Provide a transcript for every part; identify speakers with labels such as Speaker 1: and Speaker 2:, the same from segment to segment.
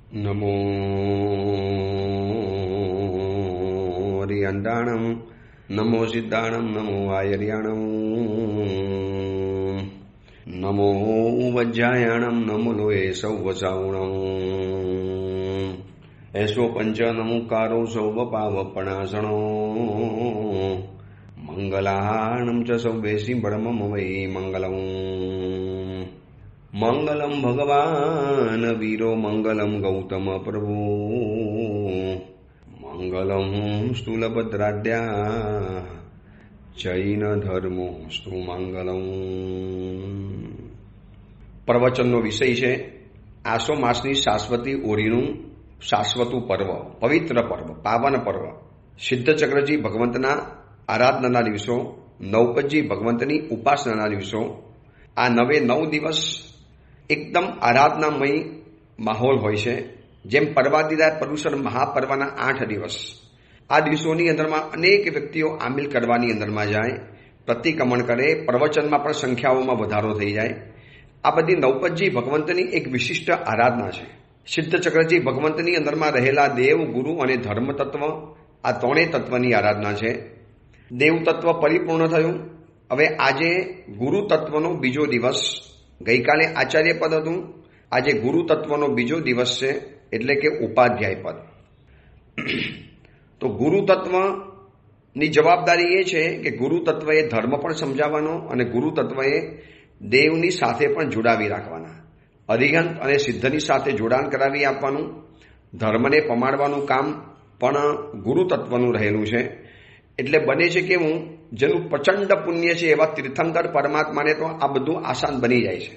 Speaker 1: નમો હરિયંડાણમ નમો સિદ્ધાણમ નમો આયર્યાણમ નમો વજ્જાયાણમ નમો લોએ સૌવસાવણમ એસો પંચ નમુકારો સૌવ પાવપણાસણો મંગલાહાણમ ચ સૌવેસી પરમમ વૈ મંગલમ મંગલમ ભગવાન વીરો મંગલમ ગૌતમ પ્રભુ મંગલમ સ્થૂલભદ્રાઢ્યા જૈન ધર્મો સ્તુ મંગલમ. પ્રવચનનો વિષય છે આસો માસની શાશ્વતી ઓરીનું શાશ્વતું પર્વ, પવિત્ર પર્વ, પાવન પર્વ, સિદ્ધચક્રજી ભગવંતના આરાધનાના દિવસો, નવપતજી ભગવંતની ઉપાસનાના દિવસો. આ 9 દિવસ એકદમ આરાધનામય માહોલ હોય છે. જેમ પર્વાદિરાય પર્યુષણ મહાપર્વના 8 દિવસ, આ દિવસોની અંદરમાં અનેક વ્યક્તિઓ આમિલ કરવાની અંદરમાં જાય, પ્રતિક્રમણ કરે, પ્રવચનમાં પણ સંખ્યાઓમાં વધારો થઈ જાય. આ બધી નવપતજી ભગવંતની એક વિશિષ્ટ આરાધના છે. સિદ્ધચક્રજી ભગવંતની અંદરમાં રહેલા દેવ, ગુરુ અને ધર્મ તત્વ, આ ત્રણેય તત્વની આરાધના છે. દેવ તત્વ પરિપૂર્ણ થયું. હવે આજે ગુરુ તત્વનો બીજો દિવસ. ગઈકાલે આચાર્ય પદ હતું, આજે ગુરુ તત્વનો બીજો દિવસ છે, એટલે કે ઉપાધ્યાય પદ. તો ગુરુ તત્વની જવાબદારી એ છે કે ગુરુ તત્વએ ધર્મ પણ સમજાવવાનો અને ગુરુ તત્વએ દેવની સાથે પણ જોડાવી રાખવાના. અરિહંત અને સિદ્ધની સાથે જોડાણ કરાવી આપવાનું, ધર્મને પમાડવાનું કામ પણ ગુરુ તત્વનું રહેલું છે. એટલે બને છે કે જેનું પ્રચંડ પુણ્ય છે એવા તીર્થંકર પરમાત્માને તો આ બધું આસાન બની જાય છે.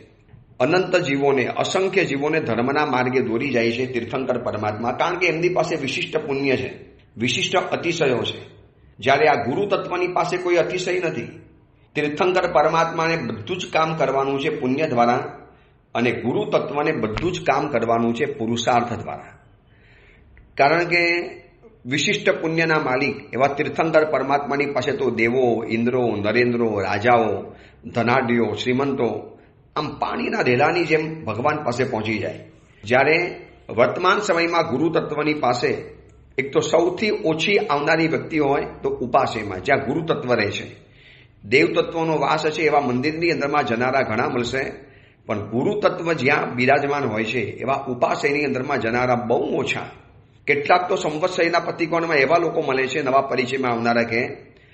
Speaker 1: અનંત જીવોને, અસંખ્ય જીવોને ધર્મના માર્ગે દોરી જાય છે તીર્થંકર પરમાત્મા, કારણ કે એમની પાસે વિશિષ્ટ પુણ્ય છે, વિશિષ્ટ અતિશયો છે. જ્યારે આ ગુરુ તત્વની પાસે કોઈ અતિશય નથી. તીર્થંકર પરમાત્માને બધું જ કામ કરવાનું છે પુણ્ય દ્વારા, અને ગુરુ તત્વને બધું જ કામ કરવાનું છે પુરુષાર્થ દ્વારા. કારણ કે વિશિષ્ટ પુણ્યના માલિક એવા તીર્થંકર પરમાત્માની પાસે તો દેવો, ઇન્દ્રો, નરેન્દ્રો, રાજાઓ, ધનાઢ્યો, શ્રીમંતો આમ પાણીના રેલાની જેમ ભગવાન પાસે પહોંચી જાય. જ્યારે વર્તમાન સમયમાં ગુરુ તત્વની પાસે એક તો સૌથી ઓછી આવનારી વ્યક્તિ હોય તો ઉપાસેમાં, જ્યાં ગુરુ તત્વ રહે છે. દેવ તત્વનો વાસ છે એવા મંદિરની અંદરમાં જનારા ઘણા મળશે, પણ ગુરુ તત્વ જ્યાં બિરાજમાન હોય છે એવા ઉપાસયની અંદરમાં જનારા બહુ ઓછા. કેટલાક તો સંવત્સરના પ્રતિકોણમાં એવા લોકો મળે છે નવા પરિચયમાં આવનારા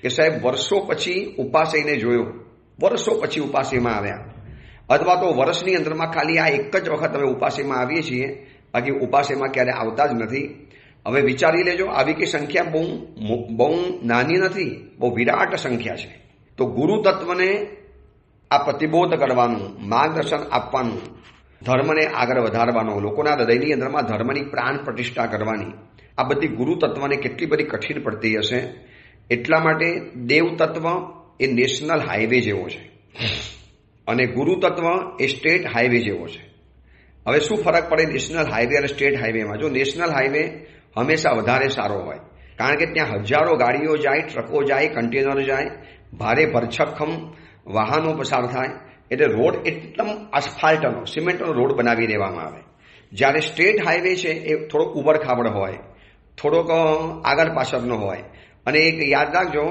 Speaker 1: કે સાહેબ વર્ષો પછી ઉપાસયને જોયો, વર્ષો પછી ઉપાસયમાં આવ્યા, અથવા તો વર્ષની અંદરમાં ખાલી આ એક જ વખત અમે ઉપાસયમાં આવીએ છીએ, બાકી ઉપાસયમાં ક્યારે આવતા જ નથી. હવે વિચારી લેજો, આવી કે સંખ્યા બહુ નાની નથી, બહુ વિરાટ સંખ્યા છે. તો ગુરુ તત્વને આ પ્રતિબોધ કરવાનું, માર્ગદર્શન આપવાનું, ધર્મને આગળ વધારવાનો, લોકોના હૃદયની અંદરમાં ધર્મની પ્રાણ પ્રતિષ્ઠા કરવાની, આ બધી ગુરુ તત્વને કેટલી બધી કઠિન પડતી હશે. એટલા માટે દેવ તત્વ એ નેશનલ હાઈવે જેવો છે અને ગુરુ તત્વ એ સ્ટેટ હાઈવે જેવો છે. હવે શું ફરક પડે નેશનલ હાઈવે અને સ્ટેટ હાઈવેમાં? જો નેશનલ હાઈવે હંમેશા વધારે સારો હોય, કારણ કે ત્યાં હજારો ગાડીઓ જાય, ટ્રકો જાય, કન્ટેનર જાય, ભારે ભરછક્કમ વાહનો પસાર થાય, એટલે રોડ એકદમ આસ્ફાલ્ટનો, સિમેન્ટનો રોડ બનાવી દેવામાં આવે. જ્યારે સ્ટેટ હાઈવે છે એ થોડોક ઉબડખાબડ હોય, થોડોક આગળ પાછળનો હોય. અને એક યાદ રાખજો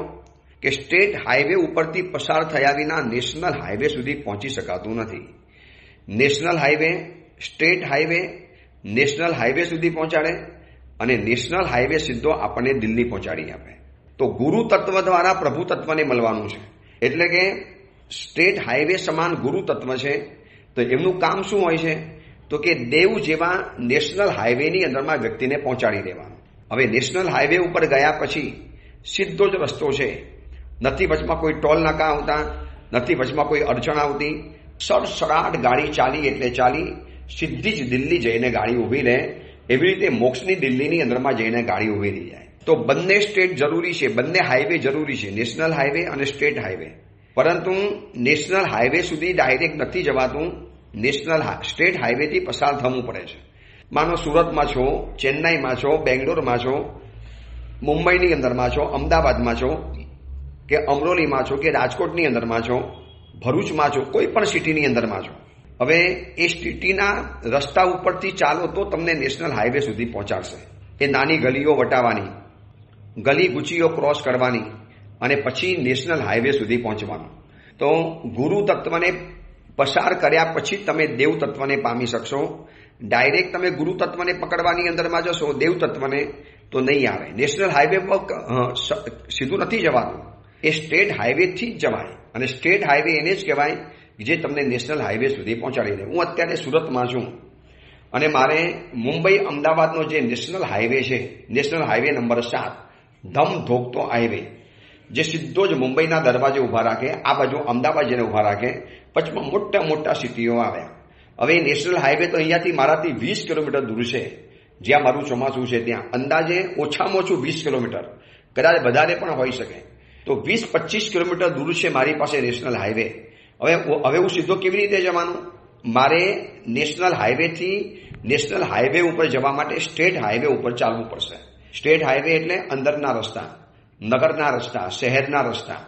Speaker 1: કે સ્ટેટ હાઈવે ઉપરથી પસાર થયા વિના નેશનલ હાઈવે સુધી પહોંચી શકાતું નથી. National highway, state highway national highway સુધી પહોંચાડે અને નેશનલ હાઈવે સીધો આપણને દિલ્હી પહોંચાડી આપે. તો ગુરુ તત્વ દ્વારા પ્રભુ તત્વને મળવાનું છે. એટલે કે સ્ટેટ હાઈવે સમાન ગુરુ તત્વ છે. તો એમનું કામ શું હોય છે? તો કે દેવ જેવા નેશનલ હાઈવેની અંદરમાં વ્યક્તિને પહોંચાડી દેવાનું. હવે નેશનલ હાઈવે ઉપર ગયા પછી સીધો જ રસ્તો છે, નથી વચમાં કોઈ ટોલ નાકા આવતા, નથી વચમાં કોઈ અડચણ આવતી. સડસડાટ ગાડી ચાલી એટલે ચાલી, સીધી જ દિલ્હી જઈને ગાડી ઊભી રહે. એવી રીતે મોક્ષની દિલ્હીની અંદરમાં જઈને ગાડી ઊભી રહી જાય. તો બંને સ્ટેટ જરૂરી છે, બંને હાઈવે જરૂરી છે, નેશનલ હાઈવે અને સ્ટેટ હાઈવે. પરંતુ નેશનલ હાઈવે સુધી ડાયરેક્ટ નથી જવાતું, સ્ટેટ હાઈવેથી પસાર થવું પડે છે. માનો સુરતમાં છો, ચેન્નાઈમાં છો, બેંગ્લોરમાં છો, મુંબઈની અંદરમાં છો, અમદાવાદમાં છો કે અમરોલીમાં છો કે રાજકોટની અંદરમાં છો, ભરૂચમાં છો, કોઈ પણ સિટીની અંદરમાં છો, હવે એ સિટીના રસ્તા ઉપરથી ચાલો તો તમને નેશનલ હાઈવે સુધી પહોંચાડશે. એ નાની ગલીઓ વટાવવાની, ગલી ગુચીઓ ક્રોસ કરવાની અને પછી નેશનલ હાઈવે સુધી પહોંચવાનું. તો ગુરુ તત્વને પસાર કર્યા પછી તમે દેવ તત્વને પામી શકશો. ડાયરેક્ટ તમે ગુરુ તત્વને પકડવાની અંદરમાં જશો, દેવ તત્વને તો નહીં આવે. નેશનલ હાઈવે પર સીધું નથી જવાનું, એ સ્ટેટ હાઈવેથી જ જવાય. અને સ્ટેટ હાઈવે એને જ કહેવાય જે તમને નેશનલ હાઈવે સુધી પહોંચાડી દે. હું અત્યારે સુરતમાં છું અને મારે મુંબઈ અમદાવાદનો જે નેશનલ હાઈવે છે, નેશનલ હાઈવે નંબર 7, ધમધોકતો હાઈવે, જે સીધો જ મુંબઈના દરવાજે ઊભા રાખે, આ બાજુ અમદાવાદ જેને ઊભા રાખે, વચમાં મોટા મોટા સિટીઓ આવ્યા. હવે નેશનલ હાઈવે તો અહીંયાથી મારાથી 20 કિલોમીટર દૂર છે, જ્યાં મારું ચોમાસું છે ત્યાં. અંદાજે ઓછામાં ઓછું 20 કિલોમીટર, કદાચ વધારે પણ હોઈ શકે. તો 20-25 કિલોમીટર દૂર છે મારી પાસે નેશનલ હાઈવે. હવે હું સીધો કેવી રીતે જવાનું? મારે નેશનલ હાઈવેથી નેશનલ હાઈવે ઉપર જવા માટે સ્ટેટ હાઈવે ઉપર ચાલવું પડશે. સ્ટેટ હાઈવે એટલે અંદરના રસ્તા, નગરના રસ્તા, શહેરના રસ્તા.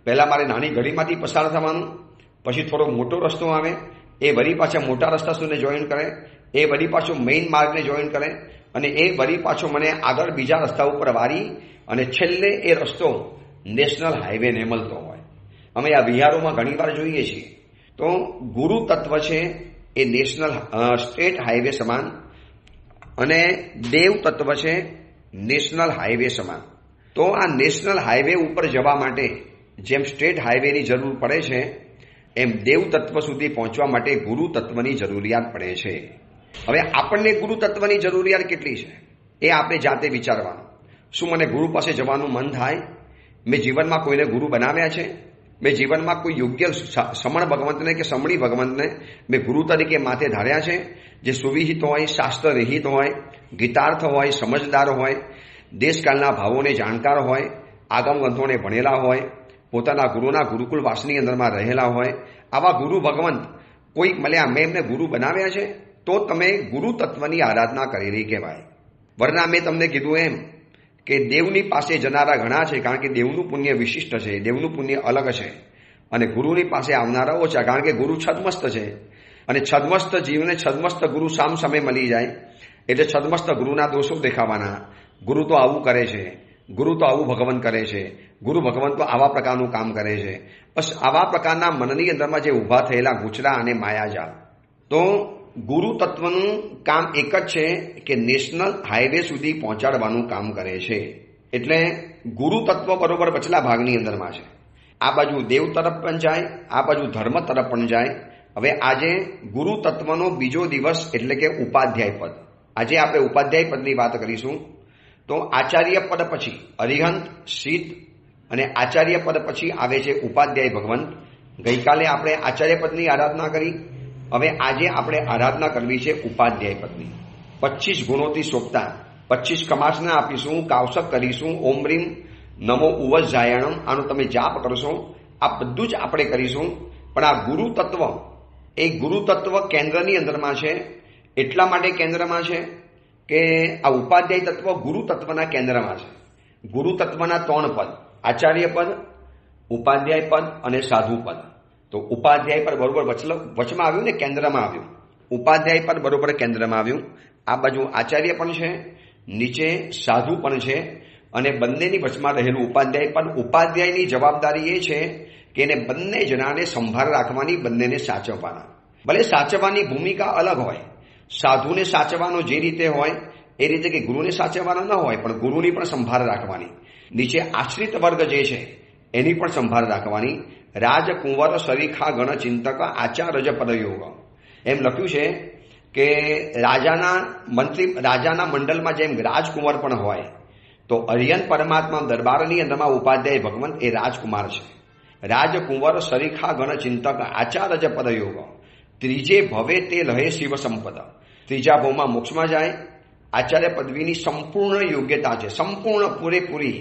Speaker 1: પહેલા મારે નાની ગલીમાંથી પસાર થવાનું, પછી થોડો મોટો રસ્તો આવે, એ વળી પાછા મોટા રસ્તા સુધી જોઈન કરે, એ વળી પાછો મેઇન માર્ગને જોઈન કરે, અને એ વળી પાછો મને આગળ બીજા રસ્તા ઉપર વારી અને છેલ્લે એ રસ્તો નેશનલ હાઈવેને મળતો હોય. અમે આ બિહારોમાં ઘણીવાર જોઈએ છીએ. તો ગુરુ તત્વ છે એ નેશનલ સ્ટેટ હાઈવે સમાન અને દેવ તત્વ છે નેશનલ હાઈવે સમાન. તો આ નેશનલ હાઈવે ઉપર જવા માટે જેમ સ્ટેટ હાઈવેની જરૂર પડે છે, એમ દેવ તત્વ સુધી પહોંચવા માટે ગુરુ તત્વની જરૂરિયાત પડે છે. હવે આપણને ગુરુ તત્વની જરૂરિયાત કેટલી છે એ આપણે જાતે વિચારવાનું. શું મને ગુરુ પાસે જવાનું મન થાય? મેં જીવનમાં કોઈને ગુરુ બનાવ્યા છે? મેં જીવનમાં કોઈ યોગ્ય સમણ ભગવંતને કે સમણી ભગવંતને મેં ગુરુ તરીકે માથે ધાર્યા છે, જે સુવિહિત હોય, શાસ્ત્ર રહિત હોય, ગીતાર્થ હોય, સમજદાર હોય, દેશકાળના ભાવોને જાણકાર હોય, આગમ ગ્રંથોને ભણેલા હોય, પોતાના ગુરુના ગુરુકુલ વાસની અંદરમાં રહેલા હોય, આવા ગુરુ ભગવંત કોઈક મળ્યા, મેં એમને ગુરુ બનાવ્યા છે, તો તમે ગુરુ તત્વની આરાધના કરેલી કહેવાય. વરના મેં તમને કીધું એમ કે દેવની પાસે જનારા ઘણા છે, કારણ કે દેવનું પુણ્ય વિશિષ્ટ છે, દેવનું પુણ્ય અલગ છે, અને ગુરુની પાસે આવનારા ઓછા, કારણ કે ગુરુ છદમસ્ત છે. અને છદમસ્ત જીવને છદમસ્ત ગુરુ સામ સામે મળી જાય એટલે છદમસ્ત ગુરુના દોષો દેખાવાના. ગુરુ તો આવું કરે છે, ગુરુ તો આવું ભગવાન કરે છે, ગુરુ ભગવાન તો આવા પ્રકારનું કામ કરે છે. બસ આવા પ્રકારના મનની અંદરમાં જે ઊભા થયેલા ગૂંચડા અને માયાજાળ. તો ગુરુ તત્વનું કામ એક જ છે કે નેશનલ હાઈવે સુધી પહોંચાડવાનું કામ કરે છે. એટલે ગુરુ તત્વ બરોબર વચલા ભાગની અંદરમાં છે. આ બાજુ દેવ તરફ પણ જાય, આ બાજુ ધર્મ તરફ પણ જાય. હવે આજે ગુરુ તત્વનો બીજો દિવસ એટલે કે ઉપાધ્યાય પદ. આજે આપણે ઉપાધ્યાય પદની વાત કરીશું. તો આચાર્ય પદ પછી અરિહંત, સિદ્ધ અને આચાર્ય પદ પછી આવે છે ઉપાધ્યાય ભગવંત. ગઈકાલે આપણે આચાર્ય પદની આરાધના કરી. હવે આજે આપણે આરાધના કરવી છે ઉપાધ્યાય પદની. 25 ગુણોથી શોભતા 25 કમાસના આપીશું, કાવસક કરીશું, ઓમ રીમ નમો ઉવજ જાયણમ, આનો તમે જાપ કરશો. આ બધું જ આપણે કરીશું. પણ આ ગુરુ તત્વ, એ ગુરુ તત્વ કેન્દ્રની અંદરમાં છે. એટલા માટે કેન્દ્રમાં છે કે આ ઉપાધ્યાય તત્વ ગુરુ તત્વના કેન્દ્રમાં છે. ગુરુ તત્વના 3 પદ, આચાર્ય પદ, ઉપાધ્યાય પદ અને સાધુ પદ. તો ઉપાધ્યાય પદ બરોબર વચમાં આવ્યું ને, કેન્દ્રમાં આવ્યું. ઉપાધ્યાય પદ બરોબર કેન્દ્રમાં આવ્યું. આ બાજુ આચાર્ય પણ છે, નીચે સાધુ પણ છે, અને બંનેની વચમાં રહેલું ઉપાધ્યાય પદ. ઉપાધ્યાયની જવાબદારી એ છે કે એને બંને જણાને સંભાળ રાખવાની, બંનેને સાચવવાના. ભલે સાચવવાની ભૂમિકા અલગ હોય. સાધુને સાચવવાનો જે રીતે હોય એ રીતે કે ગુરુને સાચવવાનો ન હોય, પણ ગુરુની પણ સંભાળ રાખવાની. નીચે આશ્રિત વર્ગ જે છે એની પણ સંભાળ રાખવાની. રાજકુંવર સરીખા ગણ ચિંતક આચારજ પદયોગ એમ લખ્યું છે કે રાજાના મંડળમાં જેમ રાજકુંવર પણ હોય, તો અરિયન પરમાત્મા દરબારની અંદરમાં ઉપાધ્યાય ભગવંત એ રાજકુમાર છે. રાજકુંવર સરીખા ગણ ચિંતક આચારજ પદયોગ ત્રીજે ભવે તે લહે શિવ સંપદ. ત્રીજા ભાવમાં મોક્ષમાં જાય. આચાર્ય પદવીની સંપૂર્ણ યોગ્યતા છે, સંપૂર્ણ પૂરેપૂરી.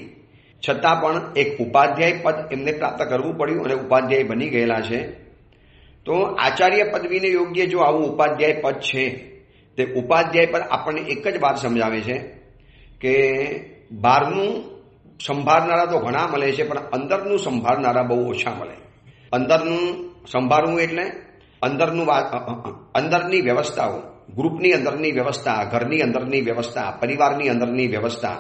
Speaker 1: છતાં પણ એક ઉપાધ્યાય પદ એમને પ્રાપ્ત કરવું પડ્યું અને ઉપાધ્યાય બની ગયેલા છે. તો આચાર્ય પદવીને યોગ્ય જો આવું ઉપાધ્યાય પદ છે, તે ઉપાધ્યાય પદ આપણને એક જ વાત સમજાવે છે કે બહારનું સંભાળનારા તો ઘણા મળે છે, પણ અંદરનું સંભાળનારા બહુ ઓછા મળે. અંદરનું સંભાળવું એટલે અંદરની વ્યવસ્થાઓ, ગ્રુપની અંદરની વ્યવસ્થા, ઘરની અંદરની વ્યવસ્થા, પરિવારની અંદરની વ્યવસ્થા.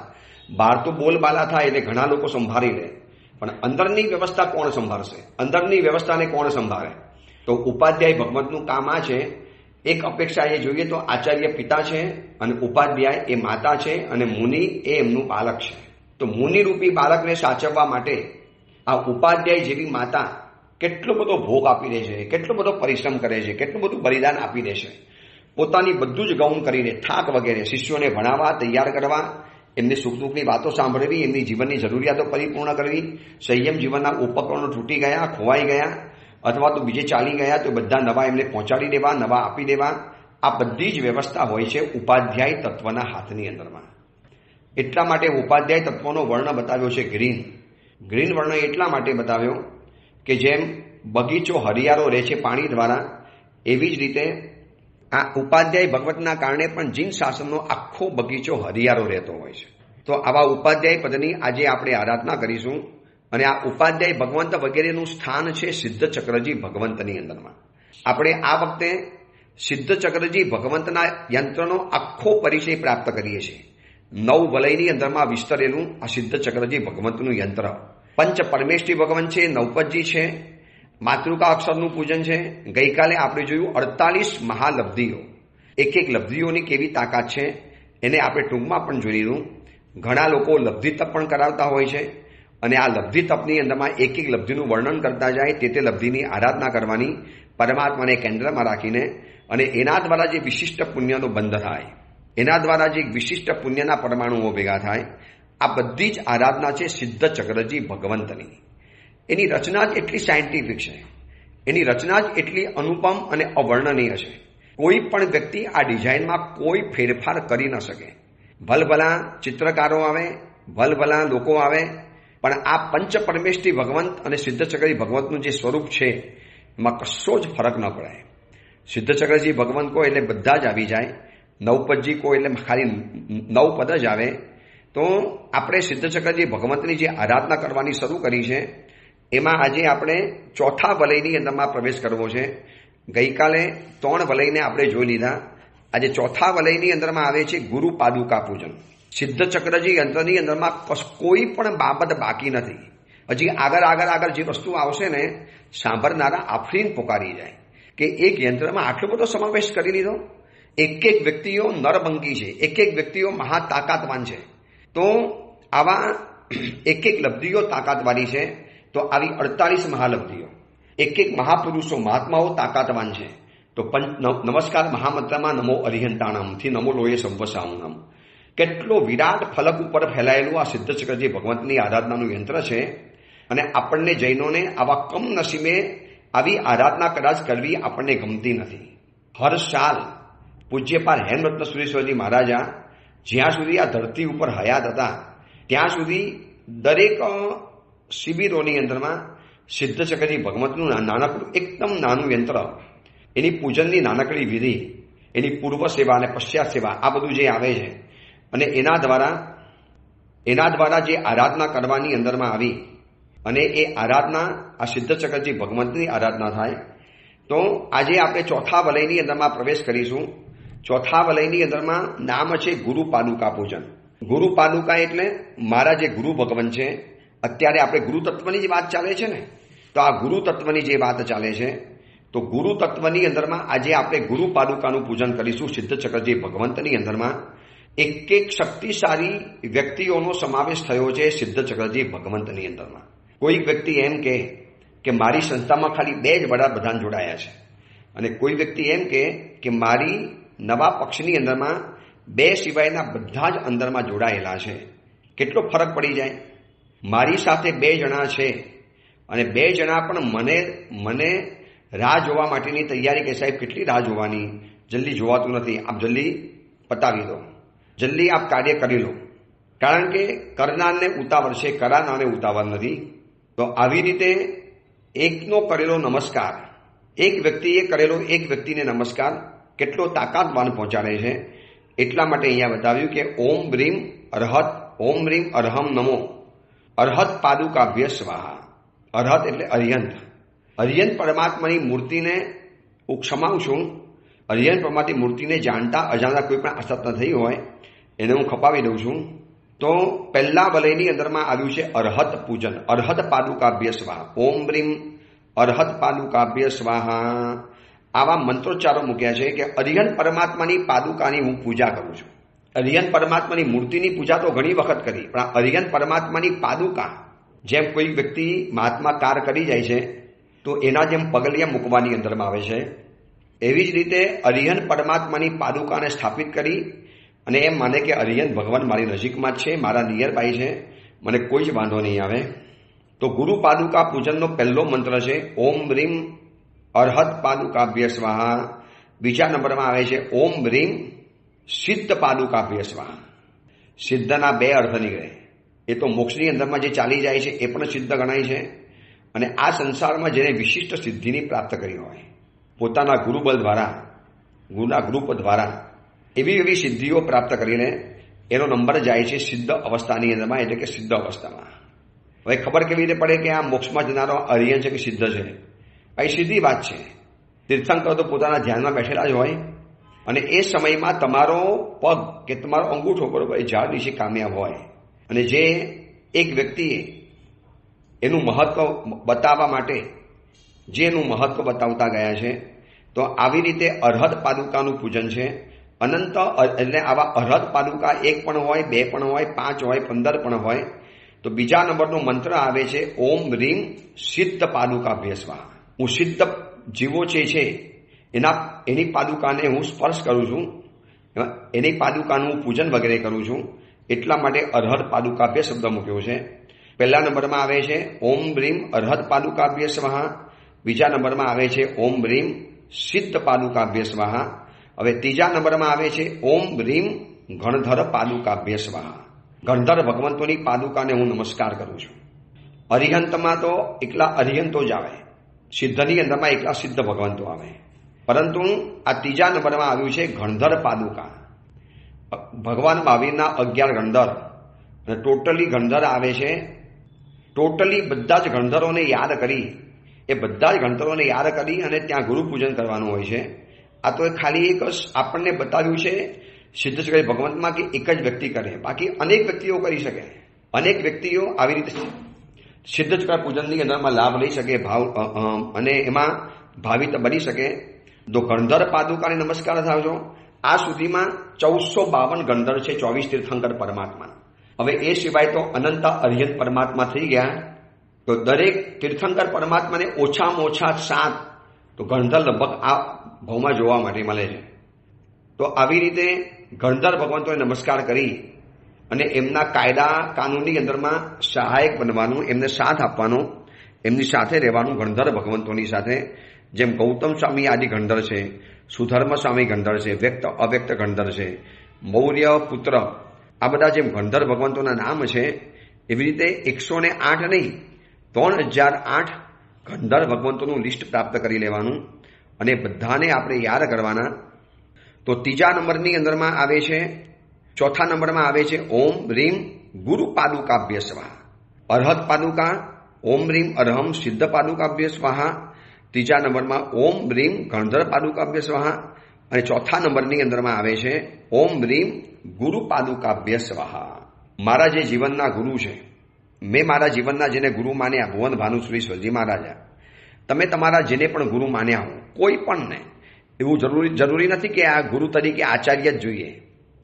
Speaker 1: બહાર તો બોલબાલા થાય એટલે ઘણા લોકો સંભાળી લે, પણ અંદરની વ્યવસ્થા કોણ સંભાળશે? અંદરની વ્યવસ્થાને કોણ સંભાળે? તો ઉપાધ્યાય ભગવંતનું કામ આ છે. એક અપેક્ષા એ જોઈએ તો આચાર્ય પિતા છે અને ઉપાધ્યાય એ માતા છે અને મુનિ એ એમનું બાળક છે. તો મુનિ રૂપી બાળકને સાચવવા માટે આ ઉપાધ્યાય જેવી માતા કેટલો બધો ભોગ આપી દે છે, કેટલો બધો પરિશ્રમ કરે છે, કેટલું બધું બલિદાન આપી દે છે. પોતાની બધું જ ગૌણ કરીને થાક વગેરે શિષ્યોને ભણાવવા, તૈયાર કરવા, એમની સુખ દુઃખની વાતો સાંભળવી, એમની જીવનની જરૂરિયાતો પરિપૂર્ણ કરવી, સંયમ જીવનના ઉપકરણો તૂટી ગયા, ખોવાઈ ગયા અથવા તો બીજે ચાલી ગયા તો બધા નવા એમને પહોંચાડી દેવા, નવા આપી દેવા. આ બધી જ વ્યવસ્થા હોય છે ઉપાધ્યાય તત્વના હાથની અંદરમાં. એટલા માટે ઉપાધ્યાય તત્વનો વર્ણ બતાવ્યો છે ગ્રીન. ગ્રીન વર્ણ એટલા માટે બતાવ્યો કે જેમ બગીચો હરિયાળો રહે છે પાણી દ્વારા, એવી જ રીતે આ ઉપાધ્યાય ભગવતના કારણે પણ જીન શાસનનો આખો બગીચો હરિયાળો રહેતો હોય છે. તો આવા ઉપાધ્યાય પદની આજે આપણે આરાધના કરીશું. અને આ ઉપાધ્યાય ભગવંત વગેરેનું સ્થાન છે સિદ્ધ ચક્રજી ભગવંતની અંદરમાં. આપણે આ વખતે સિદ્ધ ચક્રજી ભગવંતના યંત્રનો આખો પરિચય પ્રાપ્ત કરીએ છીએ. 9 વલયની અંદરમાં વિસ્તરેલું આ સિદ્ધ ચક્રજી ભગવંતનું યંત્ર. પંચ પરમેષ્ઠી ભગવંત છે, નવપદજી છે, માતૃકા અક્ષરનું પૂજન છે. ગઈકાલે આપણે જોયું 48 મહાલબ્ધિઓ. એક એક લબ્ધિઓની કેવી તાકાત છે એને આપણે ટૂંકમાં પણ જોઈ લીધું. ઘણા લોકો લબ્ધિ તપ પણ કરાવતા હોય છે અને આ લબ્ધિ તપની અંદરમાં એક એક લબ્ધિનું વર્ણન કરતા જાય, તે લબ્ધિની આરાધના કરવાની, પરમાત્માને કેન્દ્રમાં રાખીને, અને એના દ્વારા જે વિશિષ્ટ પુણ્યનો બંધ થાય, એના દ્વારા જે વિશિષ્ટ પુણ્યના પરમાણુઓ ભેગા થાય, આ બધી જ આરાધના છે સિદ્ધ ચક્રજી ભગવંતની. એની રચના જ એટલી સાયન્ટિફિક છે, એની રચના જ એટલી અનુપમ અને અવર્ણનીય છે. કોઈ પણ વ્યક્તિ આ ડિઝાઇનમાં કોઈ ફેરફાર કરી ન શકે. ભલભલા ચિત્રકારો આવે, ભલભલા લોકો આવે, પણ આ પંચ પરમેષ્ઠી ભગવંત અને સિદ્ધ ચક્રજી ભગવંતનું જે સ્વરૂપ છે એમાં કશો જ ફરક ન પડે. સિદ્ધ ચક્રજી ભગવંત કો એટલે બધા જ આવી જાય, નવપદજી કો એટલે ખાલી 9 પદ જ આવે. તો આપણે સિદ્ધ ચક્રજી ભગવંતની જે આરાધના કરવાની શરૂ કરી છે એમાં આજે આપણે ચોથા વલયની અંદરમાં પ્રવેશ કરવો છે. ગઈકાલે 3 વલયને આપણે જોઈ લીધા. આજે ચોથા વલયની અંદરમાં આવે છે ગુરુ પાદુકા પૂજન. સિદ્ધ ચક્રજી યંત્રની અંદરમાં કોઈ પણ બાબત બાકી નથી. હજી આગળ જે વસ્તુ આવશે ને, સાંભળનારા આફરીન પોકારી જાય કે એક યંત્રમાં આટલો બધો સમાવેશ કરી લીધો. એક એક વ્યક્તિઓ નરભંગી છે, એક એક વ્યક્તિઓ મહા તાકાતવાન છે. તો આવા એક એક લબ્ધિઓ તાકાતવાળી છે. તો આવી 48 મહાલબ્ધિઓ, એક એક મહાપુરુષો મહાત્માઓ તાકાતવાન છે. તો નમસ્કાર મહામંત્રમાં નમો અરિહંતાણમથી નમો લોએ સંવસાઉનમ. કેટલો વિરાટ ફલક ઉપર ફેલાયેલું આ સિદ્ધ ચક્રજી ભગવંતની આરાધનાનું યંત્ર છે. અને આપણને જૈનોને આવા કમનસીબે આવી આરાધના કદાચ કરવી આપણને ગમતી નથી. હર સાલ પૂજ્યપાલ હેમરત્ન સુરેશ્વરજી મહારાજા જ્યાં સુધી આ ધરતી ઉપર હયાત હતા ત્યાં સુધી દરેક શિબિરોની અંદરમાં સિદ્ધ ચક્રજી ભગવંતનું નાનકડું એકદમ નાનું યંત્ર, એની પૂજનની નાનકડી વિધિ, એની પૂર્વ સેવા અને પશ્ચાત સેવા, આ બધું જે આવે છે અને એના દ્વારા જે આરાધના કરવાની અંદરમાં આવી અને એ આરાધના આ સિદ્ધ ચક્રજી ભગવંતની આરાધના થાય. તો આજે આપણે ચોથા વલયની અંદરમાં પ્રવેશ કરીશું. ચોથા વલયની અંદરમાં નામ છે ગુરુ પાદુકા પૂજન. ગુરુ પાદુકા એટલે મારા જે ગુરુ ભગવંત છે. અત્યારે આપણે ગુરુ તત્વની જે વાત ચાલે છે ને, તો આ ગુરુ તત્વની જે વાત ચાલે છે, તો ગુરુ તત્વની અંદરમાં આજે આપણે ગુરુ પાદુકાનું પૂજન કરીશું. સિદ્ધ ચક્રજી ભગવંતની અંદરમાં એક એક શક્તિશાળી વ્યક્તિઓનો સમાવેશ થયો છે સિદ્ધ ચક્રજી ભગવંતની અંદરમાં. કોઈ વ્યક્તિ એમ કે મારી સંસ્થામાં ખાલી 2 જ વડાપ્રધાન જોડાયા છે, અને કોઈ વ્યક્તિ એમ કે મારી નવા પક્ષની અંદરમાં 2 સિવાયના બધા જ અંદરમાં જોડાયેલા છે. કેટલો ફરક પડી જાય. મારી સાથે 2 જણા છે અને 2 જણા પણ મને રાહ જોવા માટેની તૈયારી કે સાહેબ કેટલી રાહ જોવાની, જલ્દી જોવાતું નથી, આપ જલ્દી પતાવી દો, જલ્દી આપ કાર્ય કરી લો. કારણ કે કરનારને ઉતાવળ છે, કરાનારને ઉતાવળ નથી. તો આવી રીતે એકનો કરેલો નમસ્કાર, એક વ્યક્તિએ કરેલો એક વ્યક્તિને નમસ્કાર કેટલો તાકાતવાન પહોંચાડે છે. એટલા માટે અહીંયા બતાવ્યું કે ઓમ બ્રીમ અરહત, ઓમ બ્રીમ અરહમ નમો, અરહત પાદુકાભ્ય સ્વાહા. અરહત એટલે અરિહંત. અરિહંત પરમાત્માની મૂર્તિને હું ક્ષમાવું છું. અરિહંત પરમાત્માની મૂર્તિને જાણતા અજાણતા કોઈ પણ આસ્થાપના થઈ હોય એને હું ખપાવી દઉં છું. તો પહેલા વલયની અંદરમાં આવ્યું છે અરહત પૂજન. અરહત પાદુકાભ્ય સ્વાહા. ઓમ બ્રીમ અરહત પાદુકાભ્ય સ્વાહા. આવા મંત્રોચ્ચારો મૂક્યા છે કે અરિહંત પરમાત્માની પાદુકાની હું પૂજા કરું છું. અરિહંત પરમાત્માની મૂર્તિની પૂજા તો ઘણી વખત કરી, પણ અરિહંત પરમાત્માની પાદુકા, જેમ કોઈ વ્યક્તિ મહાત્મા કાર કરી જાય છે તો એના જેમ પગલિયા મૂકવાની અંદરમાં આવે છે, એવી જ રીતે અરિહંત પરમાત્માની પાદુકાને સ્થાપિત કરી અને એમ માને કે અરિહંત ભગવાન મારી નજીકમાં જ છે, મારા નિયર બાય છે, મને કોઈ જ વાંધો નહીં આવે. તો ગુરુ પાદુકા પૂજનનો પહેલો મંત્ર છે ઓમ રીમ અરહત પાદુકાભ્ય સ્વાહા. બીજા નંબરમાં આવે છે ઓમ રીમ સિદ્ધ પાદુકાભ્ય સ્વાહા. સિદ્ધના બે અર્થ નીકળે. એ તો મોક્ષની અંદરમાં જે ચાલી જાય છે એ પણ સિદ્ધ ગણાય છે, અને આ સંસારમાં જેને વિશિષ્ટ સિદ્ધિની પ્રાપ્ત કરી હોય પોતાના ગુરુબળ દ્વારા, ગુરુના ગ્રુપ દ્વારા એવી એવી સિદ્ધિઓ પ્રાપ્ત કરીને એનો નંબર જાય છે સિદ્ધ અવસ્થાની અંદરમાં, એટલે કે સિદ્ધ અવસ્થામાં. હવે ખબર કેવી રીતે પડે કે આ મોક્ષમાં જનારો અરિહંત છે કે સિદ્ધ છે? આ સીધી વાત છે. તીર્થંકર તો પોતાના ધ્યાનમાં બેઠેલા જ હોય અને એ સમયમાં તમારો પગ કે તમારો અંગૂઠો બરોબર એ ઝાડ નીચે કામયાબ હોય, અને જે એક વ્યક્તિએ એનું મહત્વ બતાવવા માટે જે એનું મહત્વ બતાવતા ગયા છે, તો આવી રીતે અરહત પાદુકાનું પૂજન છે. અનંત એટલે આવા અરહત પાદુકા એક પણ હોય, બે પણ હોય, 5 હોય, 15 પણ હોય. તો બીજા નંબરનો મંત્ર આવે છે ઓમ રીમ સિદ્ધ પાદુકાભ્ય સ્વાહા. હું સિદ્ધ જીવો છે એની પાદુકાને હું સ્પર્શ કરું છું, એની પાદુકાનું હું પૂજન વગેરે કરું છું, એટલા માટે અરહત પાદુકાભ્ય શબ્દ મૂક્યો છે. પહેલા નંબરમાં આવે છે ઓમ રીમ અરહત પાદુકાભ્ય સ્વાહા. બીજા નંબરમાં આવે છે ઓમ રીમ સિદ્ધ પાદુકાભ્ય સ્વાહા. હવે ત્રીજા નંબરમાં આવે છે ઓમ રીમ ગણધર પાદુકાભ્ય સ્વાહા. ગણધર ભગવંતોની પાદુકાને હું નમસ્કાર કરું છું. અરિહંતમાં તો એકલા અરિહંતો જ આવે, સિદ્ધની અંદરમાં એકલા સિદ્ધ ભગવંતો આવે, પરંતુ આ ત્રીજા નંબરમાં આવ્યું છે ગણધર પાદુકા. ભગવાન મહાવીરના 11 ગણધર, અને ટોટલી ગણધર આવે છે. ટોટલી બધા જ ગણધરોને યાદ કરી, એ બધા જ ગણધરોને યાદ કરી અને ત્યાં ગુરુ પૂજન કરવાનું હોય છે. આ તો ખાલી એક આપણને બતાવ્યું છે સિદ્ધ ભગવંતમાં કે એક જ વ્યક્તિ કરે, બાકી અનેક વ્યક્તિઓ કરી શકે. અનેક વ્યક્તિઓ આવી રીતે સિદ્ધ પૂજનની અંદરમાં લાભ લઈ શકે, ભાવ અને એમાં ભાવિત બની શકે. તો ગણધર પાદુકાને નમસ્કાર થાવજો. આ સુધીમાં 1452 ગણધર છે, 24 તીર્થંકર પરમાત્મા. હવે એ સિવાય તો અનંત અરિહંત પરમાત્મા થઈ ગયા. તો દરેક તીર્થંકર પરમાત્માને ઓછામાં ઓછા 7 તો ગણધર લગભગ આ ભાવમાં જોવા માટે મળે છે. તો આવી રીતે ગણધર ભગવંતોને નમસ્કાર કરી અને એમના કાયદા કાનૂનની અંદરમાં સહાયક બનવાનું, એમને સાથ આપવાનો, એમની સાથે રહેવાનું ગણધર ભગવંતોની સાથે. જેમ ગૌતમ સ્વામી આદિ ગણધર છે, સુધર્મ સ્વામી ગણધર છે, વ્યક્ત અવ્યક્ત ગણધર છે, મૌર્ય પુત્ર, આ બધા જેમ ગણધર ભગવંતોના નામ છે, એવી રીતે 108 નહીં 3008 ગણધર ભગવંતોનું લિસ્ટ પ્રાપ્ત કરી લેવાનું અને બધાને આપણે યાદ કરવાના. તો ત્રીજા નંબરની અંદરમાં આવે છે, ચોથા નંબરમાં આવે છે ઓમ રીમ ગુરુ પાદુકાભ્ય સ્વાહા. અરહત પાદુકા ઓમ રીમ અરહમ સિદ્ધ પાદુકાભ્ય સ્વાહા. ત્રીજા નંબરમાં ઓમ રીમ ગણધર પાદુકાભ્ય સ્વાહા. અને ચોથા નંબરની અંદરમાં આવે છે ઓમ રીમ ગુરુ પાદુકાભ્ય સ્વાહા. મારા જે જીવનના ગુરુ છે, મેં મારા જીવનના જેને ગુરુ માન્યા, ભુવન ભાનુશ્રી સ્વરજી મહારાજા, તમે તમારા જેને પણ ગુરુ માન્યા હો, કોઈ પણને એવું જરૂરી નથી કે આ ગુરુ તરીકે આચાર્ય જ જોઈએ.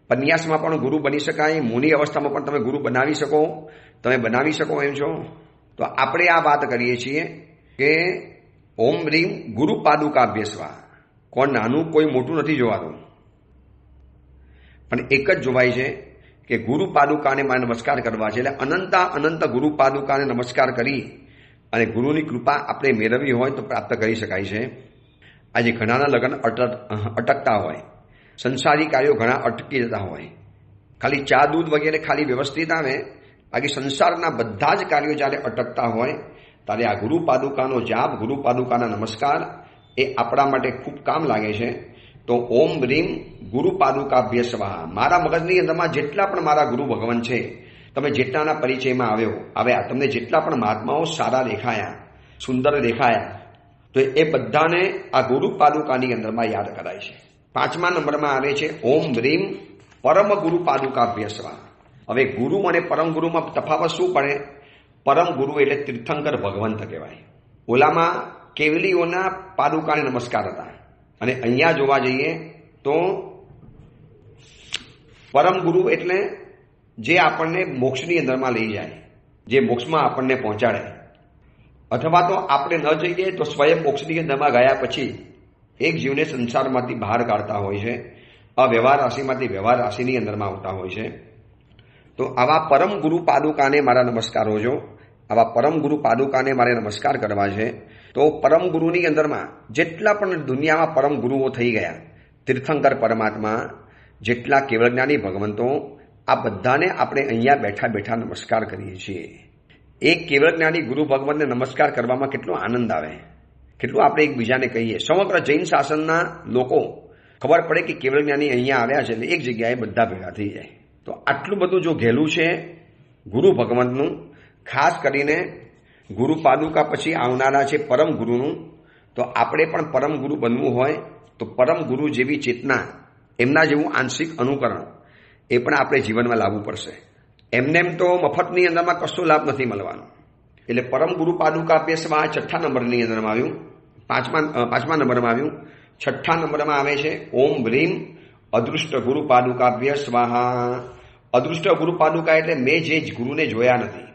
Speaker 1: પન્યાસમાં પણ ગુરુ બની શકાય, મુનિ અવસ્થામાં પણ તમે ગુરુ બનાવી શકો એમ છો. તો આપણે આ વાત કરીએ છીએ કે ઓમ રીમ ગુરુ પાદુકાભ્ય સ્વાહા. કોણ નાનું કોઈ મોટું નથી જોવાનું, પણ એક જ જોવાય છે કે ગુરુ પાદુકાને મારે નમસ્કાર કરવા છે. એટલે અનંત ગુરુ પાદુકાને નમસ્કાર કરી અને ગુરુની કૃપા આપણે મેળવવી હોય તો પ્રાપ્ત કરી શકાય છે. આજે ઘણાના લગ્ન અટકતા હોય, સંસારી કાર્યો ઘણા અટકી જતા હોય, ખાલી ચા દૂધ વગેરે ખાલી વ્યવસ્થિત આવે, બાકી સંસારના બધા જ કાર્યો જ્યારે અટકતા હોય ત્યારે આ ગુરુ પાદુકાનો જાપ, ગુરુ પાદુકાના નમસ્કાર એ આપણા માટે ખૂબ કામ લાગે છે. તો ઓમ રીમ ગુરુ પાદુકાભ્ય સ્વાહા. મારા મગજની અંદરમાં જેટલા પણ મારા ગુરુ ભગવાન છે, તમે જેટલાના પરિચયમાં આવ્યા, તમને જેટલા પણ મહાત્માઓ સારા દેખાયા, સુંદર દેખાયા, તો એ બધાને આ ગુરુ પાદુકાની અંદરમાં યાદ કરાય છે. 5મા નંબરમાં આવે છે ઓમ રીમ પરમ ગુરુ પાદુકાભ્ય સ્વાહા. હવે ગુરુ અને પરમ ગુરુમાં તફાવત શું પડે? પરમ ગુરુ એટલે તીર્થંકર ભગવંત કહેવાય. ઓલામાં કેવલીઓના પાદુકાને નમસ્કાર હતા અને અહીંયા જોવા જઈએ તો પરમ ગુરુ એટલે જે આપણને મોક્ષની અંદરમાં લઈ જાય, જે મોક્ષમાં આપણને પહોંચાડે, અથવા તો આપણે ન જઈએ તો સ્વયં મોક્ષની અંદરમાં ગયા પછી એક જીવને સંસારમાંથી બહાર કાઢતા હોય છે, અવ્યવહાર રાશિમાંથી વ્યવહાર રાશિની અંદરમાં આવતા હોય છે. તો આવા પરમ ગુરુ પાદુકાને મારા નમસ્કાર હોજો. આવા પરમ ગુરુ પાદુકાને મારે નમસ્કાર કરવા છે. તો પરમ ગુરુની અંદરમાં જેટલા પણ દુનિયામાં પરમ ગુરુઓ થઈ ગયા, તીર્થંકર પરમાત્મા, જેટલા કેવળજ્ઞાની ભગવંતો, આ બધાને આપણે અહીંયા બેઠા બેઠા નમસ્કાર કરીએ છીએ. એક કેવળજ્ઞાની ગુરુ ભગવાનને નમસ્કાર કરવામાં કેટલો આનંદ આવે, કેટલું આપણે એકબીજાને કહીએ. સમગ્ર જૈન શાસનના લોકો ખબર પડે કે કેવળજ્ઞાની અહીંયા આવ્યા છે એટલે એક જગ્યાએ બધા ભેગા થઈ જાય. તો આટલું બધું જો ઘેલું છે ગુરુ ભગવંતનું, ખાસ કરીને ગુરુ પાદુકા પછી આવનારા છે પરમ ગુરુનું, તો આપણે પણ પરમ ગુરુ બનવું હોય તો પરમ ગુરુ જેવી ચેતના, એમના જેવું આંશિક અનુકરણ એ પણ આપણે જીવનમાં લાવવું પડશે. એમને એમ તો મફતની અંદરમાં કશો લાભ નથી મળવાનો. એટલે પરમ ગુરુ પાદુકાભ્ય સ્વાહા 6ઠા નંબરની અંદરમાં આવ્યું. 5મા નંબરમાં આવ્યું. 6ઠા નંબરમાં આવે છે ઓમ રીમ અદૃષ્ટ ગુરુ પાદુકાભ્ય સ્વાહા. અદૃષ્ટ ગુરુ પાદુકા એટલે મેં જે ગુરુને જોયા નથી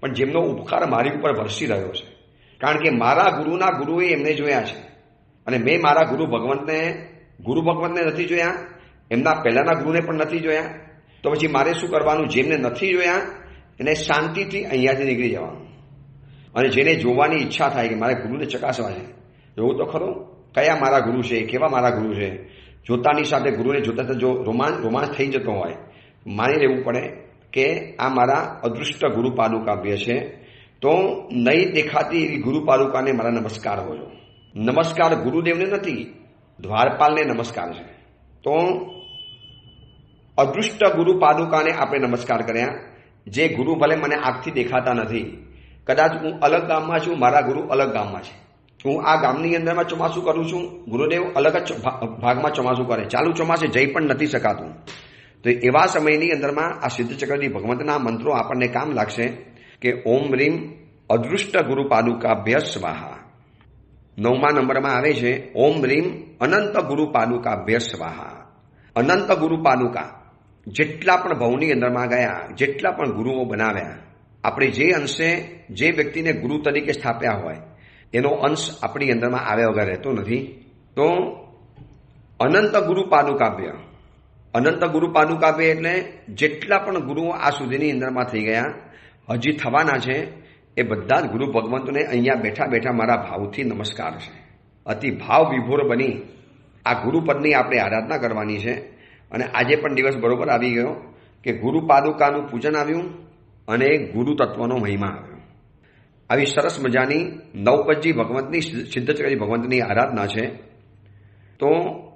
Speaker 1: પણ જેમનો ઉપકાર મારી ઉપર વરસી રહ્યો છે. કારણ કે મારા ગુરુના ગુરુએ એમને જોયા છે અને મેં મારા ગુરુ ભગવંતને નથી જોયા, એમના પહેલાના ગુરુને પણ નથી જોયા. તો પછી મારે શું કરવાનું? જેમને નથી જોયા એને શાંતિથી અહીંયાથી નીકળી જવાનું. અને જેને જોવાની ઈચ્છા થાય કે મારે ગુરુને ચકાસવા છે, જોવું તો ખરું કયા મારા ગુરુ છે, કેવા મારા ગુરુ છે. જોતાની સાથે ગુરુને જોતા જો રોમાંચ થઈ જતો હોય, માની લેવું પડે કે આ મારા અદૃષ્ટ ગુરુ પાદુકાભ્ય છે. તો નહીં દેખાતી એવી ગુરુ પાદુકાને મારા નમસ્કાર હોજો. નમસ્કાર ગુરુદેવને નથી, દ્વારપાલને નમસ્કાર છે. તો અદૃષ્ટ ગુરુ પાદુકાને આપણે નમસ્કાર કર્યા. જે ગુરુ ભલે મને આંખથી દેખાતા નથી, કદાચ હું અલગ ગામમાં છું, મારા ગુરુ અલગ ગામમાં છે, હું આ ગામની અંદરમાં ચોમાસું કરું છું, ગુરુદેવ અલગ જ ભાગમાં ચોમાસું કરે, ચાલુ ચોમાસે જઈ પણ નથી શકાતું. તો એવા સમયની અંદરમાં આ સિદ્ધ ચક્રથી ભગવંતના મંત્રો આપણને કામ લાગશે કે ઓમ રીમ અદૃષ્ટ ગુરુ પાદુકાભ્ય સ્વાહા. 9મા નંબરમાં આવે છે ઓમ રીમ અનંત ગુરુ પાદુકાભ્ય સ્વાહા. અનંત ગુરુ પાદુકા જેટલા પણ ભવની અંદરમાં ગયા, જેટલા પણ ગુરુઓ બનાવ્યા, આપણે જે અંશે જે વ્યક્તિને ગુરુ તરીકે સ્થાપ્યા હોય એનો અંશ આપણી અંદરમાં આવ્યા વગર રહેતો નથી. તો અનંત ગુરુ પાદુકાભ્ય, અનંત ગુરુ પાદુકાભ્ય એટલે જેટલા પણ ગુરુઓ આ સુધીની અંદરમાં થઈ ગયા, હજી થવાના છે, એ બધા જ ગુરુ ભગવંતોને અહીંયા બેઠા બેઠા મારા ભાવથી નમસ્કાર છે. અતિ ભાવ વિભોર બની આ ગુરુપદની આપણે આરાધના કરવાની છે. અને આજે પણ દિવસ બરોબર આવી ગયો કે ગુરુ પાદુકાનું પૂજન આવ્યું અને ગુરુ તત્વનો મહિમા આવ્યો. આવી સરસ મજાની નવપજી ભગવંતની, સિદ્ધચક્રી ભગવંતની આરાધના છે. તો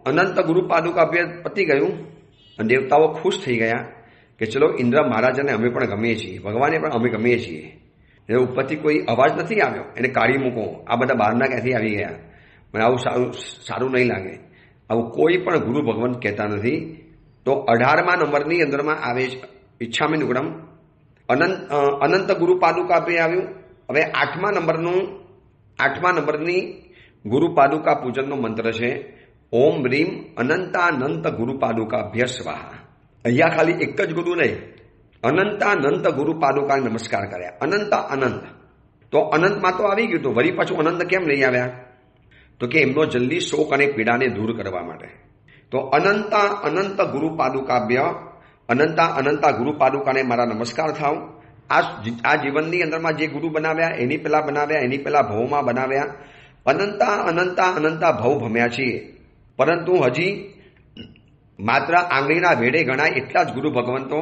Speaker 1: અનંત ગુરુ પાદુકાભ્ય પતી ગયું અને દેવતાઓ ખુશ થઈ ગયા કે ચલો ઇન્દ્ર મહારાજાને અમે પણ ગમીએ છીએ, ભગવાને પણ અમે ગમીએ છીએ. એ ઉપરથી કોઈ અવાજ નથી આવ્યો એને કાઢી મૂકો, આ બધા બહારના ક્યાંથી આવી ગયા, મને આવું સારું નહીં લાગે, આવું કોઈ પણ ગુરુ ભગવંત કહેતા નથી. તો 18મા નંબરની અંદરમાં આવે છે ઈચ્છામી નુગ્રમ અનંત ગુરુ પાદુકાભ્ય આવ્યું. હવે 8મા નંબરની ગુરુ પાદુકા પૂજનનો મંત્ર છે ઓમ રીમ અનંતાનંત ગુરુ પાદુકાભ્ય સ્વાહા. અહીંયા ખાલી એક જ ગુરુ નહીં, અનંતાનંત ગુરુ પાદુકાને નમસ્કાર કર્યા. અનંત તો અનંતમાં તો આવી ગયું, તો વળી પાછું અનંત કેમ લઈ આવ્યા? તો કે એમનો જલ્દી શોક અને પીડાને દૂર કરવા માટે. તો અનંત ગુરુ પાદુકાભ્ય, અનંતા ગુરુ પાદુકાને મારા નમસ્કાર થાવ. આ જીવનની અંદરમાં જે ગુરુ બનાવ્યા એની પહેલા ભવમાં બનાવ્યા, અનંતા ભવ ભમ્યા છીએ. પરંતુ હજી માત્ર આંગળીના વેડે ગણાય એટલા જ ગુરુ ભગવંતો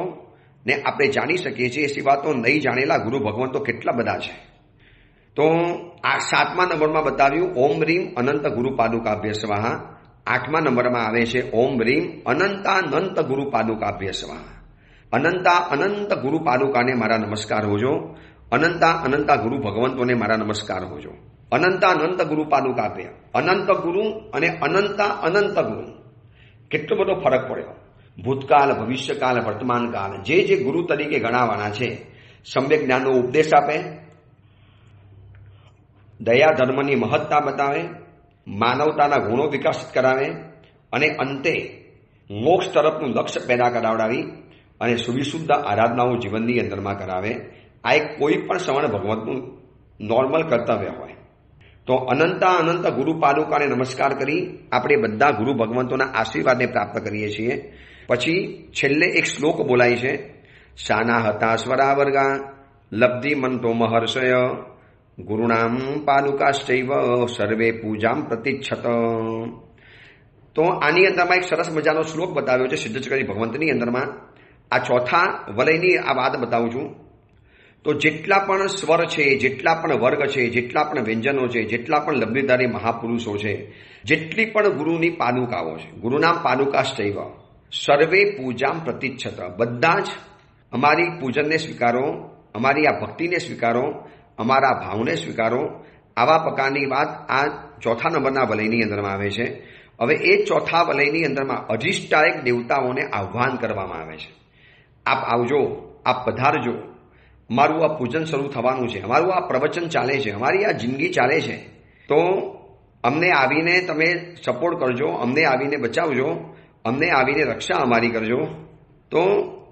Speaker 1: ને આપણે જાણી શકીએ છીએ. એ સિવાય તો નહીં જાણેલા ગુરુ ભગવંતો કેટલા બધા છે. તો આ 7મા નંબરમાં બતાવ્યું ઓમ રીમ અનંત ગુરુ પાદુકાભ્ય સ્વાહા. 8મા નંબરમાં આવે છે ઓમ રીમ અનંતાનંત ગુરુ પાદુકાભ્ય સ્વાહા. અનંત ગુરુ પાદુકાને મારા નમસ્કાર હોજો. અનંતા ગુરુ ભગવંતોને મારા નમસ્કાર હોજો. અનંત ગુરુ પાદુકા આપે. અનંત ગુરુ અને અનંત ગુરુ કેટલો બધો ફરક પડ્યો. ભૂતકાળ, ભવિષ્યકાળ, વર્તમાન કાળ, જે ગુરુ તરીકે ગણાવાના છે. સમ્યક જ્ઞાનનો ઉપદેશ આપે, દયા ધર્મની મહત્તા બતાવે, માનવતાના ગુણો વિકસિત કરાવે અને અંતે મોક્ષ તરફનું લક્ષ્ય પેદા કરાવડાવી અને સુવિશુદ્ધ આરાધનાઓ જીવનની અંદરમાં કરાવે. આ એક કોઈ પણ શ્રવણ ભગવતનું નોર્મલ કર્તવ્ય હોય. તો અનંત ગુરુ પાદુકાને નમસ્કાર કરી આપણે બધા ગુરુ ભગવંતોના આશીર્વાદને પ્રાપ્ત કરીએ છીએ. પછી છેલ્લે એક શ્લોક બોલાય છે. શાના હતા સ્વરા વર્ગા લબ્ધિ મંતો મહર્ષય ગુરુનામ પાદુકાશ્ચૈવ સર્વે પૂજામ પ્રતિચ્છત. તો આની અંદરમાં એક સરસ મજાનો શ્લોક બતાવ્યો છે સિદ્ધચક્રી ભગવંતની અંદરમાં. આ ચોથા વલયની આ વાત બતાવું છું. તો જેટલા પણ સ્વર છે, જેટલા પણ વર્ગ છે, જેટલા પણ વ્યંજનો છે, જેટલા પણ લબ્ધિધારી મહાપુરુષો છે, જેટલી પણ ગુરુની પાદુકાઓ છે, ગુરુનામ પાદુકાશ્ચૈવ સર્વે પૂજામ પ્રતિચ્છત, બધા જ અમારી પૂજનને સ્વીકારો, અમારી આ ભક્તિને સ્વીકારો, અમારા ભાવને સ્વીકારો. આવા પ્રકારની વાત આ ચોથા નંબરના વલયની અંદરમાં આવે છે. હવે એ ચોથા વલયની અંદરમાં અધિષ્ઠાયક દેવતાઓને આહ્વાન કરવામાં આવે છે. આપ આવજો, આપ પધારજો, અમારું આ પૂજન શરૂ થવાનું છે, અમારું આ પ્રવચન ચાલે છે, અમારી આ જિંદગી ચાલે છે. તો અમને આવીને તમે સપોર્ટ કરજો, અમને આવીને બચાવજો, અમને આવીને રક્ષા અમારી કરજો. તો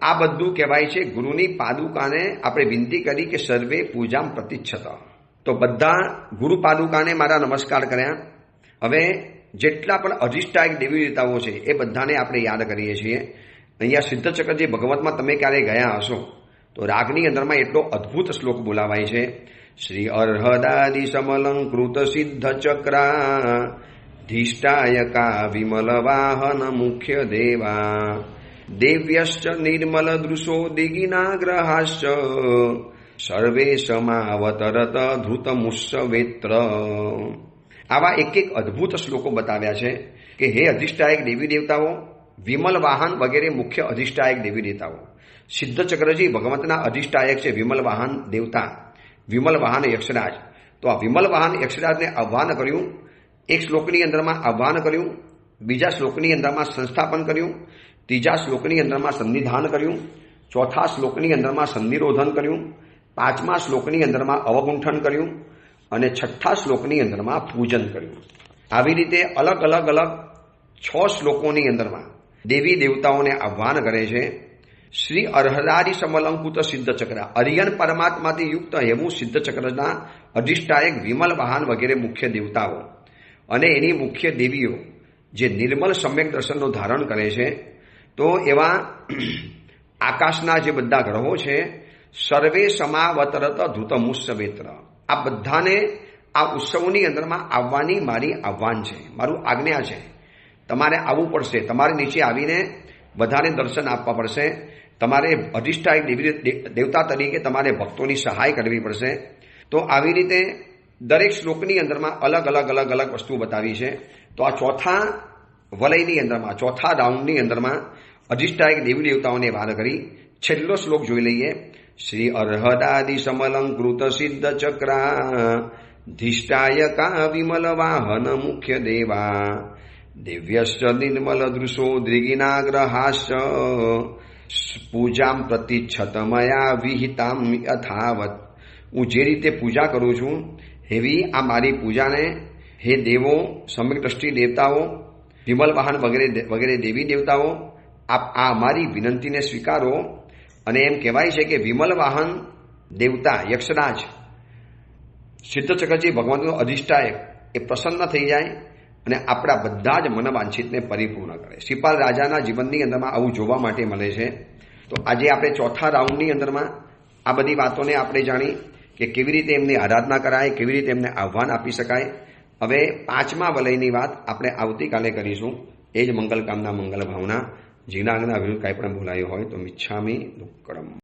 Speaker 1: આ બધું કહેવાય છે ગુરુની પાદુકાને આપણે વિનંતી કરી કે સર્વે પૂજામ પ્રતિચ્છત. તો બધા ગુરુ પાદુકાને મારા નમસ્કાર કર્યા. હવે જેટલા પણ અધિષ્ઠાયક દેવી દેવતાઓ છે એ બધાને આપણે યાદ કરીએ છીએ. અહીંયા સિદ્ધચક્રજી ભગવતમાં તમે ક્યારે ગયા હશો તો રાગની અંદરમાં એટલો અદ્ભુત શ્લોક બોલાવાય છે. શ્રી અર્હદાદિ સમલંકૃત સિદ્ધ ચક્રા ધીષ્ટાયકા વિમલ વાહન મુખ્ય દેવા દેવ્યશ્ચ નિર્મલ દૃશો દિગિનાગ્રહાશ્ચ સર્વે સમાવતરત ધૃતમુષ્યવેત્ર. આવા એક અદ્ભુત શ્લોકો બતાવ્યા છે કે હે અધિષ્ઠાયક દેવી દેવતાઓ, વિમલ વાહન વગેરે મુખ્ય અધિષ્ઠાયક દેવી દેવતાઓ. સિદ્ધચક્રજી ભગવંતના અધિષ્ઠાયક છે વિમલ વાહન દેવતા, વિમલ વાહન યક્ષરાજ. તો આ વિમલ વાહન યક્ષરાજને આહ્વાન કર્યું. એક શ્લોકની અંદરમાં આહ્વાન કર્યું, બીજા શ્લોકની અંદરમાં સંસ્થાપન કર્યું, ત્રીજા શ્લોકની અંદરમાં સંનિધાન કર્યું, ચોથા શ્લોકની અંદરમાં સંનિરોધન કર્યું, પાંચમા શ્લોકની અંદરમાં અવગુંઠન કર્યું અને છઠ્ઠા શ્લોકની અંદરમાં પૂજન કર્યું. આવી રીતે અલગ 6 શ્લોકોની અંદરમાં દેવી દેવતાઓને આહ્વાન કરે છે. શ્રી અર્હદાદિ સમલંકૃત સિદ્ધચક્ર, અરિયન પરમાત્માથી યુક્ત એવું સિદ્ધચક્રના અધિષ્ઠાયક વિમલ વાહન વગેરે મુખ્ય દેવતાઓ અને એની મુખ્ય દેવીઓ જે નિર્મલ સમ્યક દર્શનનો ધારણ કરે છે. તો એવા આકાશના જે બધા ગ્રહો છે સર્વે સમાવતરત ધૃતમુષ્યવેત્ર, આ બધાને આ ઉત્સવની અંદરમાં આવવાની મારી આહ્વાન છે, મારું આજ્ઞા છે. તમારે આવવું પડશે, તમારે નીચે આવીને બધાને દર્શન આપવા પડશે. તમારે અધિષ્ઠાયક દેવતા તરીકે તમારે ભક્તોની સહાય કરવી પડશે. તો આવી રીતે દરેક શ્લોકની અંદરમાં અલગ વસ્તુ બતાવી છે. તો આ ચોથા વલયની અંદરમાં, ચોથા રાઉન્ડની અંદરમાં અધિષ્ઠાયક દેવી દેવતાઓને વાત કરી. છેલ્લો શ્લોક જોઈ લઈએ. શ્રી અર્હદાદિ સમલંકૃત સિદ્ધ ચક્રા ધીષ્ટાયકા વિમલ વાહન મુખ્ય દેવા દિવ્યશ્ચ નિર્મલ દૃશો દ્રિગિનાગ્રહાશ્ચ પૂજામ પ્રતિચ્છત મયા વિહિતામ યથાવત. હું જે રીતે પૂજા કરું છું એવી આ મારી પૂજાને હે દેવો, સમ્યક દ્રષ્ટિ દેવતાઓ, વિમલ વાહન વગેરે દેવી દેવતાઓ, આપ આ અમારી વિનંતીને સ્વીકારો. અને એમ કહેવાય છે કે વિમલ વાહન દેવતા યક્ષરાજ સિદ્ધચક્રજી ભગવાનનો અધિષ્ઠાયક એ પ્રસન્ન થઈ જાય અને આપણા બધા જ મનવાંછિતને પરિપૂર્ણ કરે. શ્રીપાલ રાજાના જીવનની અંદરમાં આવું જોવા માટે મળે છે. તો આજે આપણે ચોથા રાઉન્ડની અંદરમાં આ બધી વાતોને આપણે જાણી કે કેવી રીતે એમની આરાધના કરાય, કેવી રીતે એમને આહ્વાન આપી શકાય. હવે પાંચમા વલયની વાત આપણે આવતીકાલે કરીશું. એ જ મંગલ કામના મંગલ ભાવના. જીનાગના વિરુદ્ધ કાંઈ પણ બોલાયું હોય તો મિચ્છામી દુક્કડમ.